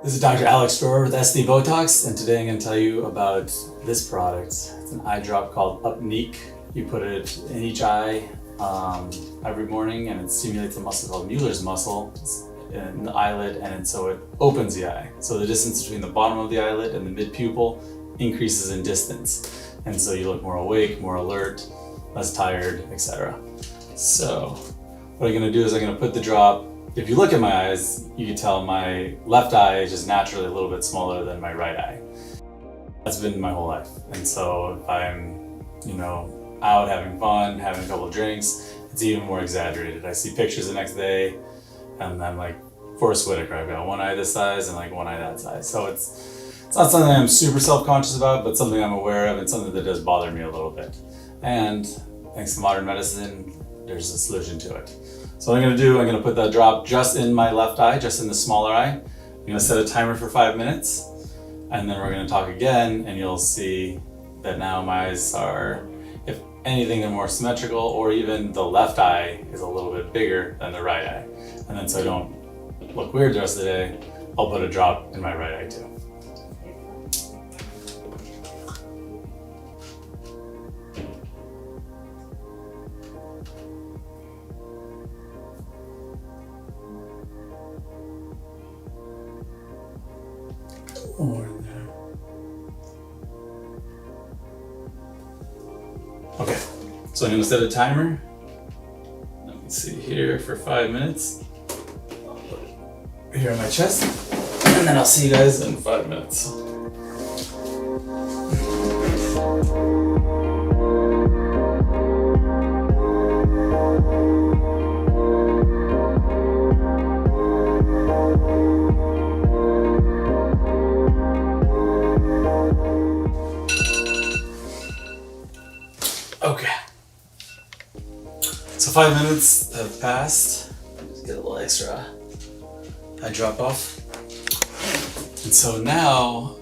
This is Dr. Alex Droher with SD Botox, and today I'm going to tell you about this product. It's an eye drop called Upneeq. You put it in each eye every morning, and it stimulates a muscle called Mueller's muscle in the eyelid, and so it opens the eye. So the distance between the bottom of the eyelid and the mid-pupil increases in distance, and so you look more awake, more alert, less tired, etc. So what I'm going to do is I'm going to put the drop. If you look at my eyes, you can tell my left eye is just naturally a little bit smaller than my right eye. That's been my whole life. And so if I'm, out having fun, having a couple of drinks, it's even more exaggerated. I see pictures the next day and I'm like Forrest Whitaker. I've got one eye this size and like one eye that size. So it's not something I'm super self-conscious about, but something I'm aware of and something that does bother me a little bit. And thanks to modern medicine, there's a solution to it. So what I'm going to do, I'm going to put the drop just in my left eye, just in the smaller eye. I'm going to set a timer for 5 minutes, and then we're going to talk again, and you'll see that now my eyes are, if anything, they're more symmetrical, or even the left eye is a little bit bigger than the right eye. And then so I don't look weird the rest of the day, I'll put a drop in my right eye too. More in there. Okay, so I'm going to set a timer. Let me see here for 5 minutes. I'll put it here on my chest, and then I'll see you guys in 5 minutes. Okay, so 5 minutes have passed. Just get a little extra eye drop off. And so now,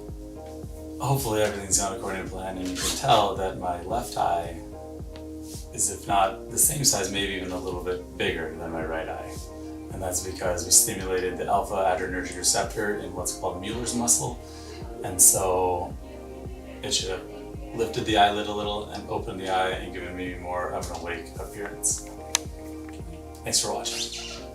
hopefully everything's gone according to plan, and you can tell that my left eye is, if not the same size, maybe even a little bit bigger than my right eye. And that's because we stimulated the alpha adrenergic receptor in what's called Mueller's muscle. And so it should have lifted the eyelid a little and opened the eye and given me more of an awake appearance. Thanks for watching.